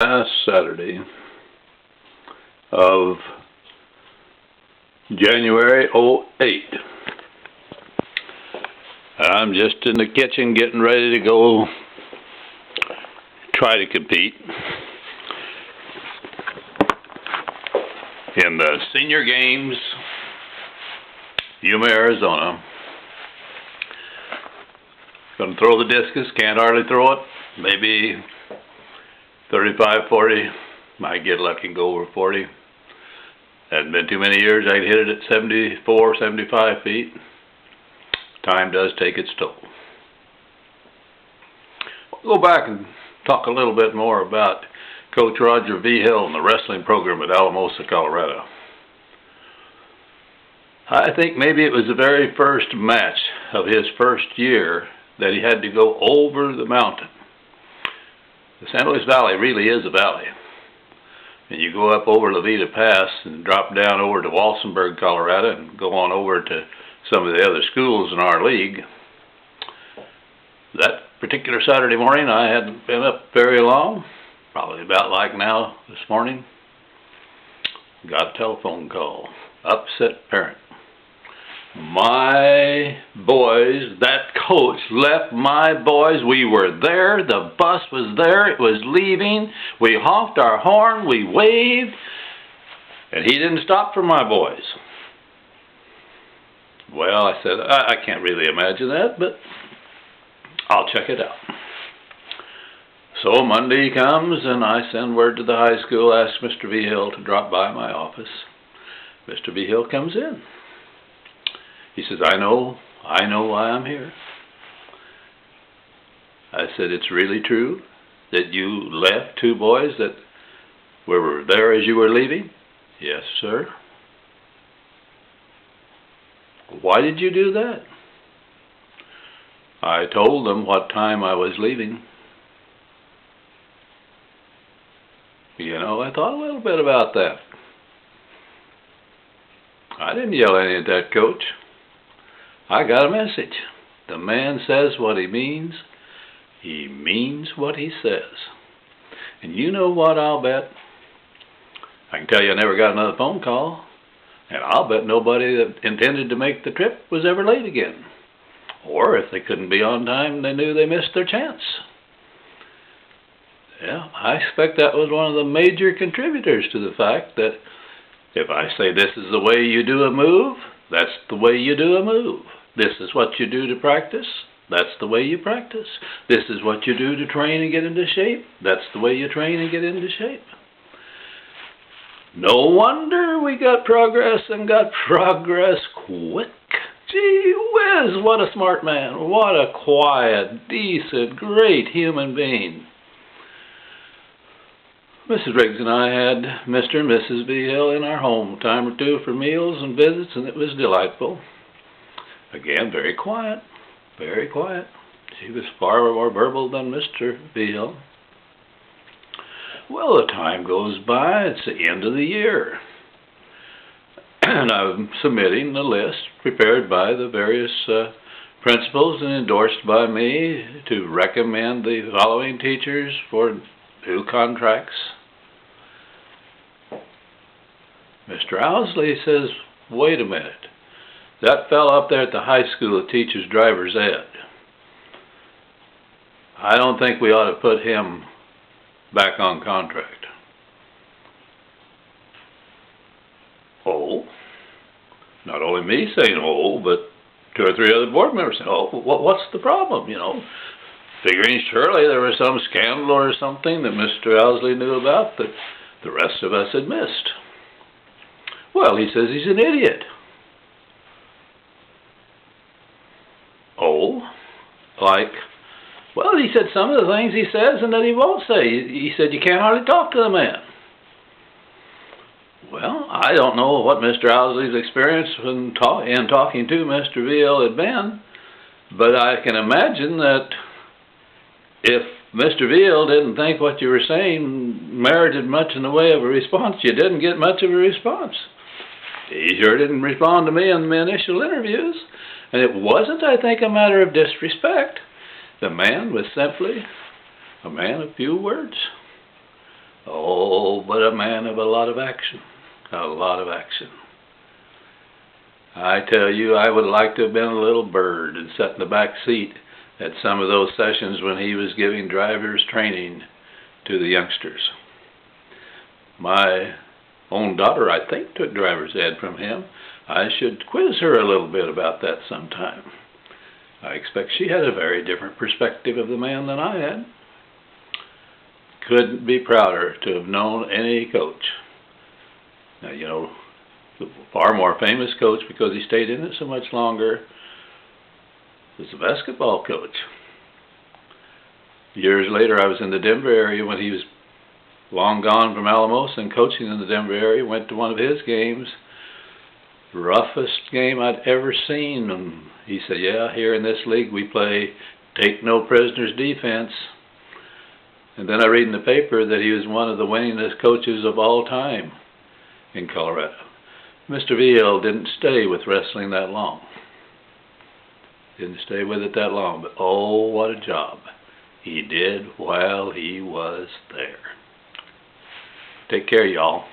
Last Saturday of January '08. I'm just in the kitchen getting ready to go try to compete in the senior games, Yuma, Arizona. Gonna throw the discus, can't hardly throw it, maybe 35, 40, might get lucky and go over 40. Hasn't been too many years I'd hit it at 74, 75 feet. Time does take its toll. We'll go back and talk a little bit more about Coach Roger Vigil and the wrestling program at Alamosa, Colorado. I think maybe it was the very first match of his first year that he had to go over the mountain. The San Luis Valley really is a valley. And you go up over La Vida Pass and drop down over to Walsenburg, Colorado, and go on over to some of the other schools in our league. That particular Saturday morning, I hadn't been up very long, probably about like now this morning. Got a telephone call. Upset parent. My boys, that coach left my boys. We were there. The bus was there. It was leaving. We honked our horn. We waved. And he didn't stop for my boys. Well, I said, I can't really imagine that, but I'll check it out. So Monday comes, and I send word to the high school, ask Mr. Vigil to drop by my office. Mr. Vigil comes in. He says, I know why I'm here. I said, it's really true that you left two boys that were there as you were leaving? Yes, sir. Why did you do that? I told them what time I was leaving. You know, I thought a little bit about that. I didn't yell any at that coach. I got a message. The man says what he means what he says. And you know what, I'll bet? I can tell you I never got another phone call. And I'll bet nobody that intended to make the trip was ever late again. Or if they couldn't be on time, they knew they missed their chance. Yeah, I expect that was one of the major contributors to the fact that if I say this is the way you do a move, that's the way you do a move. This is what you do to practice. That's the way you practice. This is what you do to train and get into shape. That's the way you train and get into shape. No wonder we got progress and got progress quick. Gee whiz, what a smart man. What a quiet, decent, great human being. Mrs. Riggs and I had Mr. and Mrs. Vigil in our home a time or two for meals and visits, and it was delightful. Again, very quiet, very quiet. She was far more verbal than Mr. Vigil. Well, the time goes by. It's the end of the year. And I'm submitting the list prepared by the various principals and endorsed by me to recommend the following teachers for new contracts. Mr. Owsley says, wait a minute. That fellow up there at the high school that teaches driver's ed, I don't think we ought to put him back on contract. Oh, not only me saying oh, but two or three other board members saying, oh, what's the problem, you know? Figuring surely there was some scandal or something that Mr. Owsley knew about that the rest of us had missed. Well, he says he's an idiot. Oh, like, well, he said some of the things he says and that he won't say. He said you can't hardly talk to the man. Well, I don't know what Mr. Owsley's experience in talking to Mr. Vigil had been, but I can imagine that if Mr. Vigil didn't think what you were saying merited much in the way of a response, you didn't get much of a response. He sure didn't respond to me in the initial interviews, and it wasn't, I think, a matter of disrespect. The man was simply a man of few words. but a man of a lot of action. A lot of action. I tell you, I would like to have been a little bird and sat in the back seat at some of those sessions when he was giving drivers training to the youngsters. My own daughter, I think, took driver's ed from him. I should quiz her a little bit about that sometime. I expect she had a very different perspective of the man than I had. Couldn't be prouder to have known any coach. Now, you know, the far more famous coach, because he stayed in it so much longer, was the basketball coach. Years later, I was in the Denver area when he was long gone from Alamosa and coaching in the Denver area. Went to one of his games, roughest game I'd ever seen. And he said, yeah, here in this league we play take no prisoners defense. And then I read in the paper that he was one of the winningest coaches of all time in Colorado. Mr. Vigil didn't stay with wrestling that long. Didn't stay with it that long, but oh, what a job he did while he was there. Take care, y'all.